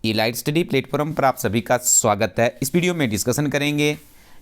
Elite study platform पर आप सभी का स्वागत है। इस वीडियो में डिस्कशन करेंगे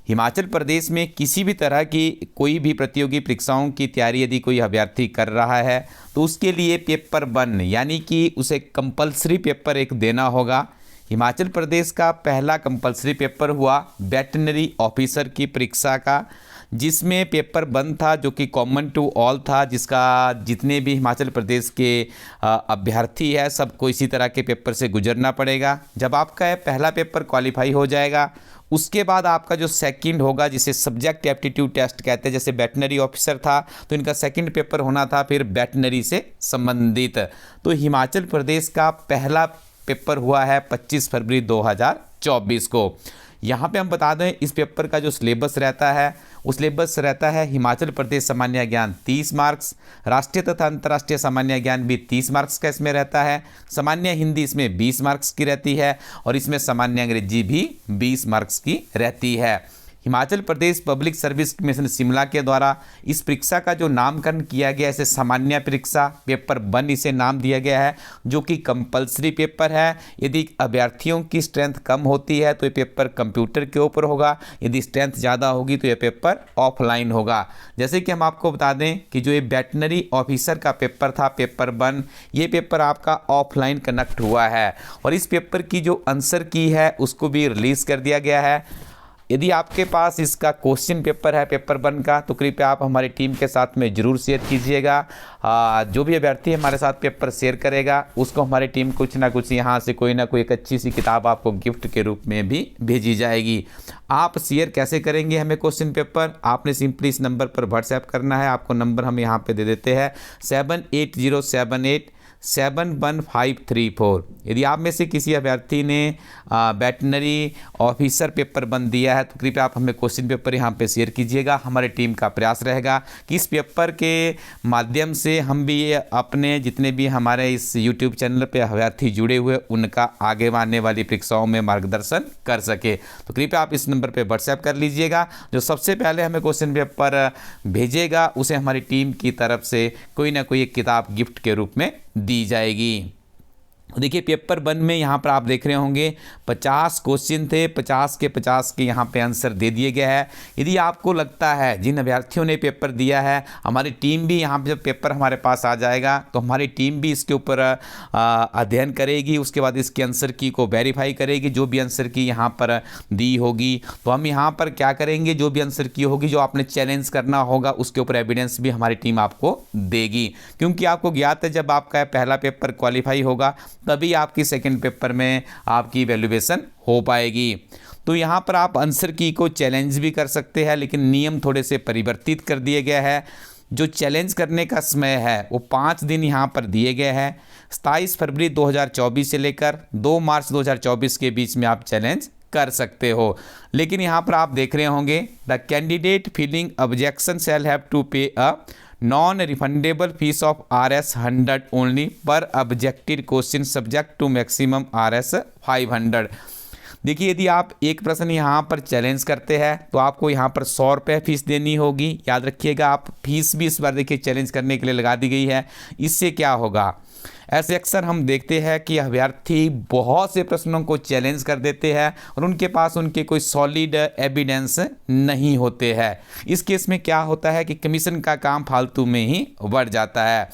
हिमाचल प्रदेश में किसी भी तरह की कोई भी प्रतियोगी परीक्षाओं की तैयारी यदि कोई अभ्यर्थी कर रहा है तो उसके लिए पेपर 1 यानी कि उसे कंपलसरी पेपर एक देना होगा। हिमाचल प्रदेश का पहला कंपलसरी पेपर हुआ वेटनरी ऑफिसर की परीक्षा का, जिसमें पेपर 1 था जो कि कॉमन टू ऑल था, जिसका जितने भी हिमाचल प्रदेश के अभ्यर्थी है सबको इसी तरह के पेपर से गुजरना पड़ेगा। जब आपका यह पहला पेपर क्वालिफाई हो जाएगा उसके बाद आपका जो सेकंड होगा, जिसे सब्जेक्ट एप्टीट्यूड टेस्ट कहते हैं, जैसे वेटनरी ऑफिसर था तो इनका सेकंड पेपर होना था फिर वेटनरी से संबंधित। तो हिमाचल प्रदेश का पहला पेपर हुआ है 25 फरवरी 2024 को। यहाँ पे हम बता दें इस पेपर का जो सिलेबस रहता है वो सिलेबस रहता है हिमाचल प्रदेश सामान्य ज्ञान 30 मार्क्स, राष्ट्रीय तथा अंतर्राष्ट्रीय सामान्य ज्ञान भी 30 मार्क्स का इसमें रहता है, सामान्य हिंदी इसमें 20 मार्क्स की रहती है और इसमें सामान्य अंग्रेजी भी 20 मार्क्स की रहती है। Himachal Pradesh public service commission Shimla के द्वारा इस परीक्षा का जो नामकरण किया गया है इसे सामान्य परीक्षा पेपर 1 इसे नाम दिया गया है, जो कि कंपलसरी पेपर है। यदि अभ्यर्थियों की स्ट्रेंथ कम होती है तो ये पेपर कंप्यूटर के ऊपर होगा, यदि स्ट्रेंथ ज़्यादा होगी तो ये पेपर ऑफलाइन होगा। जैसे कि हम आपको बता दें कि जो ये वेटनरी ऑफिसर का पेपर था पेपर 1, ये पेपर आपका ऑफलाइन कनेक्ट हुआ है और इस पेपर की जो आंसर की है उसको भी रिलीज़ कर दिया गया है। यदि आपके पास इसका क्वेश्चन पेपर है पेपर 1 का तो कृपया आप हमारी टीम के साथ में ज़रूर शेयर कीजिएगा। जो भी अभ्यर्थी हमारे साथ पेपर शेयर करेगा उसको हमारी टीम कुछ ना कुछ यहाँ से कोई ना कोई एक अच्छी सी किताब आपको गिफ्ट के रूप में भी भेजी जाएगी। आप शेयर कैसे करेंगे हमें क्वेश्चन पेपर? आपने सिंपली इस नंबर पर व्हाट्सएप करना है। आपको नंबर हम यहाँ पर दे देते हैं 7807871534। यदि आप में से किसी अभ्यर्थी ने वेटनरी ऑफिसर पेपर 1 दिया है तो कृपया आप हमें क्वेश्चन पेपर यहाँ पे शेयर कीजिएगा। हमारी टीम का प्रयास रहेगा कि इस पेपर के माध्यम से हम भी अपने जितने भी हमारे इस यूट्यूब चैनल पे अभ्यर्थी जुड़े हुए उनका आगे आने वाली परीक्षाओं में मार्गदर्शन कर सके। तो कृपया आप इस नंबर पर व्हाट्सएप कर लीजिएगा। जो सबसे पहले हमें क्वेश्चन पेपर भेजेगा उसे हमारी टीम की तरफ से कोई ना कोई एक किताब गिफ्ट के रूप में दी जाएगी। देखिए पेपर 1 में यहाँ पर आप देख रहे होंगे 50 क्वेश्चन थे, 50 के 50 के यहाँ पे आंसर दे दिए गए हैं। यदि आपको लगता है जिन अभ्यर्थियों ने पेपर दिया है हमारी टीम भी यहाँ पे जब पेपर हमारे पास आ जाएगा तो हमारी टीम भी इसके ऊपर अध्ययन करेगी, उसके बाद इसके आंसर की को वेरीफाई करेगी। जो भी आंसर की यहाँ पर दी होगी तो हम यहाँ पर क्या करेंगे, जो भी आंसर की होगी जो आपने चैलेंज करना होगा उसके ऊपर एविडेंस भी हमारी टीम आपको देगी, क्योंकि आपको ज्ञात है जब आपका पहला पेपर क्वालिफाई होगा तभी आपकी सेकंड पेपर में आपकी वैल्यूएशन हो पाएगी। तो यहाँ पर आप आंसर की को चैलेंज भी कर सकते हैं, लेकिन नियम थोड़े से परिवर्तित कर दिए गए हैं। जो चैलेंज करने का समय है वो 5 दिन यहाँ पर दिए गए हैं। 27 फरवरी 2024 से लेकर 2 मार्च 2024 के बीच में आप चैलेंज कर सकते हो। लेकिन यहाँ पर आप देख रहे होंगे the candidate filling objection shall have to pay a non refundable fees of Rs 100 only पर objected question subject to maximum Rs 500। देखिए यदि आप एक प्रश्न यहाँ पर चैलेंज करते हैं तो आपको यहाँ पर 100 रुपये फीस देनी होगी। याद रखिएगा आप फीस भी इस बार देखिए चैलेंज करने के लिए लगा दी गई है। इससे क्या होगा, ऐसे अक्सर हम देखते हैं कि अभ्यर्थी बहुत से प्रश्नों को चैलेंज कर देते हैं और उनके पास उनके कोई सॉलिड एविडेंस नहीं होते हैं। इस केस में क्या होता है कि कमीशन का काम फालतू में ही बढ़ जाता है।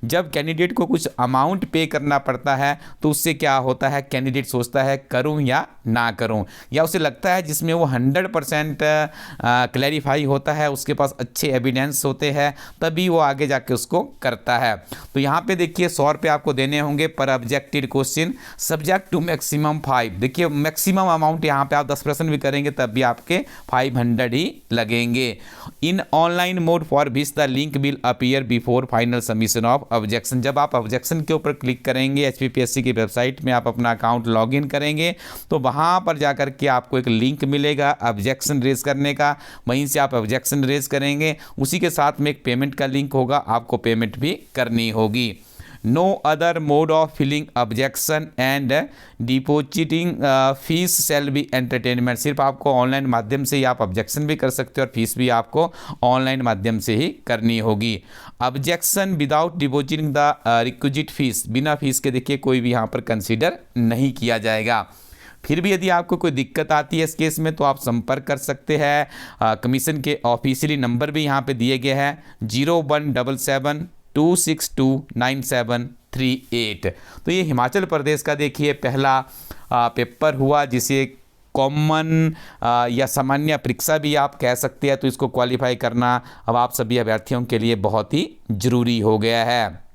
जब कैंडिडेट को कुछ अमाउंट पे करना पड़ता है तो उससे क्या होता है, कैंडिडेट सोचता है करूं या ना करूं, या उसे लगता है जिसमें वो 100% क्लैरिफाई होता है, उसके पास अच्छे एविडेंस होते हैं, तभी वो आगे जाके उसको करता है। तो यहाँ पे देखिए 100 रुपये आपको देने होंगे पर objected question subject to maximum 5। देखिए मैक्सिमम अमाउंट यहाँ पे आप 10 प्रश्न भी करेंगे तब भी आपके 500 ही लगेंगे। In online mode for which the link will appear before final submission of objection. जब आप ऑब्जेक्शन के ऊपर क्लिक करेंगे HPPSC की वेबसाइट में आप अपना अकाउंट लॉगिन करेंगे तो वहाँ पर जाकर के आपको एक लिंक मिलेगा ऑब्जेक्शन रेज करने का, वहीं से आप ऑब्जेक्शन रेज करेंगे। उसी के साथ में एक पेमेंट का लिंक होगा, आपको पेमेंट भी करनी होगी। No other mode of filling objection and depositing fees shall be entertainment. सिर्फ आपको ऑनलाइन माध्यम से ही आप ऑब्जेक्शन भी कर सकते हो और फीस भी आपको ऑनलाइन माध्यम से ही करनी होगी। Objection without depositing the requisite fees, बिना फीस के देखिए कोई भी यहाँ पर कंसीडर नहीं किया जाएगा। फिर भी यदि आपको कोई दिक्कत आती है इस केस में तो आप संपर्क कर सकते हैं। कमीशन के ऑफिशियली नंबर भी यहाँ पे दिए गए हैं 017726297338। तो ये हिमाचल प्रदेश का देखिए पहला पेपर हुआ जिसे कॉमन या सामान्य परीक्षा भी आप कह सकते हैं। तो इसको क्वालिफाई करना अब आप सभी अभ्यर्थियों के लिए बहुत ही ज़रूरी हो गया है।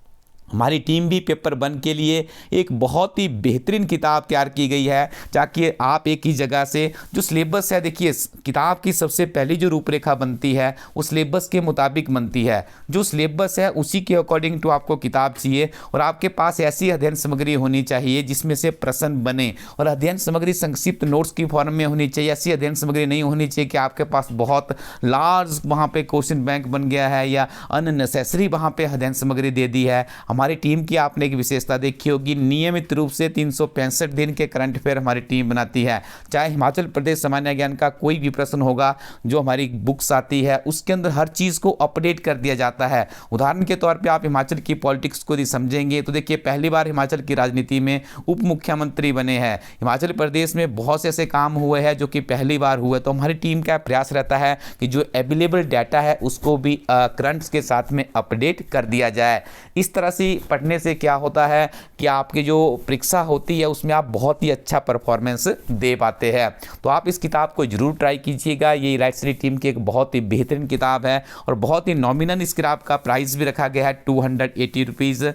हमारी टीम भी पेपर 1 के लिए एक बहुत ही बेहतरीन किताब तैयार की गई है ताकि आप एक ही जगह से जो सिलेबस है, देखिए किताब की सबसे पहली जो रूपरेखा बनती है उस सिलेबस के मुताबिक बनती है। जो सिलेबस है उसी के अकॉर्डिंग टू आपको किताब चाहिए और आपके पास ऐसी अध्ययन सामग्री होनी चाहिए जिसमें से प्रश्न बने, और अध्ययन सामग्री संक्षिप्त नोट्स की फॉर्म में होनी चाहिए। ऐसी अध्ययन सामग्री नहीं होनी चाहिए कि आपके पास बहुत लार्ज वहाँ पे क्वेश्चन बैंक बन गया है या अननेसेसरी वहाँ पे अध्ययन सामग्री दे दी है। हमारी टीम की आपने एक विशेषता देखी होगी, नियमित रूप से 365 दिन के करंट अफेयर हमारी टीम बनाती है। चाहे हिमाचल प्रदेश सामान्य ज्ञान का कोई भी प्रश्न होगा जो हमारी बुक्स आती है उसके अंदर हर चीज़ को अपडेट कर दिया जाता है। उदाहरण के तौर पे आप हिमाचल की पॉलिटिक्स को यदि समझेंगे तो देखिए पहली बार हिमाचल की राजनीति में उप मुख्यमंत्री बने हैं। हिमाचल प्रदेश में बहुत से ऐसे काम हुए हैं जो कि पहली बार हुए। तो हमारी टीम का प्रयास रहता है कि जो अवेलेबल डाटा है उसको भी करंट्स के साथ में अपडेट कर दिया जाए। इस तरह से पढ़ने से क्या होता है कि आपकी जो परीक्षा होती है उसमें आप बहुत ही अच्छा परफॉर्मेंस दे पाते हैं। तो आप इस किताब को जरूर ट्राई कीजिएगा। ये इलाइट स्टडी टीम की एक बहुत ही बेहतरीन किताब है और बहुत ही नॉमिनल इस किताब का प्राइस भी रखा गया है 280 रुपीज़।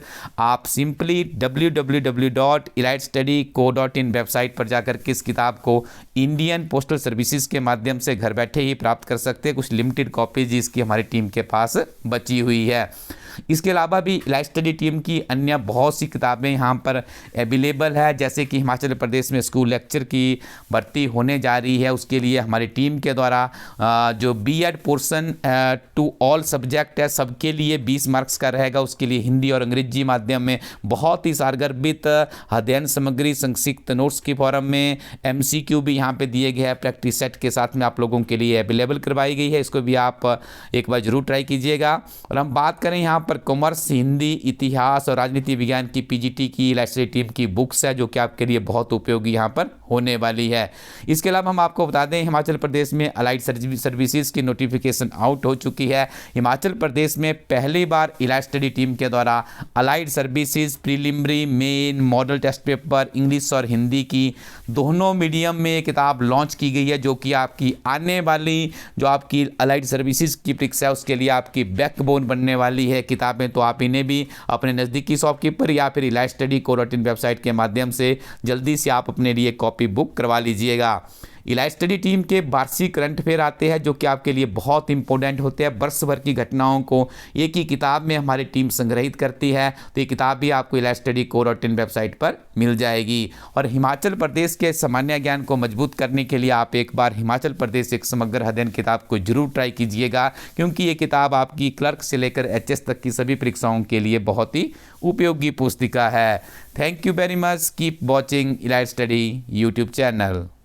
आप सिंपली www.elitestudyco.in वेबसाइट पर जाकर के इस किताब को इंडियन पोस्टल सर्विसेज के माध्यम से घर बैठे ही प्राप्त कर सकते हैं। कुछ लिमिटेड कॉपीज इसकी हमारी टीम के पास बची हुई है। इसके अलावा भी इलाइट स्टडी टीम की अन्य बहुत सी किताबें यहाँ पर अवेलेबल है, जैसे कि हिमाचल प्रदेश में स्कूल लेक्चर की भर्ती होने जा रही है। उसके लिए हमारी टीम के द्वारा जो B Ed portion to all subject है सबके लिए 20 मार्क्स का रहेगा। उसके लिए हिंदी और अंग्रेजी माध्यम में बहुत ही सारगर्भित अध्ययन सामग्री संक्षिप्त नोट्स की फॉर्म में MCQ भी यहाँ पे दिए गए हैं, प्रैक्टिस सेट के साथ में आप लोगों के लिए अवेलेबल करवाई गई है। इसको भी आप एक बार जरूर ट्राई कीजिएगा। और हम बात करें यहाँ पर कॉमर्स, हिंदी, इतिहास और राजनीति विज्ञान की PGT की इलाइट स्टडी टीम की बुक्स है जो कि आपके लिए बहुत उपयोगी यहाँ पर होने वाली है। इसके अलावा हम आपको बता दें हिमाचल प्रदेश में अलाइड सर्विसेज की नोटिफिकेशन आउट हो चुकी है। हिमाचल प्रदेश में पहली बार इलाइट स्टडी टीम के द्वारा allied services preliminary, main, model test paper English और हिंदी की दोनों मीडियम में किताब लॉन्च की गई है जो कि आपकी आने वाली जो आपकी अलाइड सर्विसेज की परीक्षा है उसके लिए आपकी बैकबोन बनने वाली है किताबें। तो आप इन्हें भी अपने नज़दीकी शॉपकीपर या फिर elitestudyco.in वेबसाइट के माध्यम से जल्दी से आप अपने लिए कॉपी बुक करवा लीजिएगा। इलाइट स्टडी टीम के वार्षिक करंट अफेयर आते हैं जो कि आपके लिए बहुत इंपॉर्टेंट होते हैं। वर्ष भर की घटनाओं को एक ही किताब में हमारी टीम संग्रहित करती है। तो ये किताब भी आपको elitestudyco.in वेबसाइट पर मिल जाएगी। और हिमाचल प्रदेश के सामान्य ज्ञान को मजबूत करने के लिए आप एक बार हिमाचल प्रदेश एक समग्र अध्ययन किताब को जरूर ट्राई कीजिएगा, क्योंकि ये किताब आपकी क्लर्क से लेकर HS तक की सभी परीक्षाओं के लिए बहुत ही उपयोगी पुस्तिका है। Thank you very much. Keep watching elite study YouTube channel.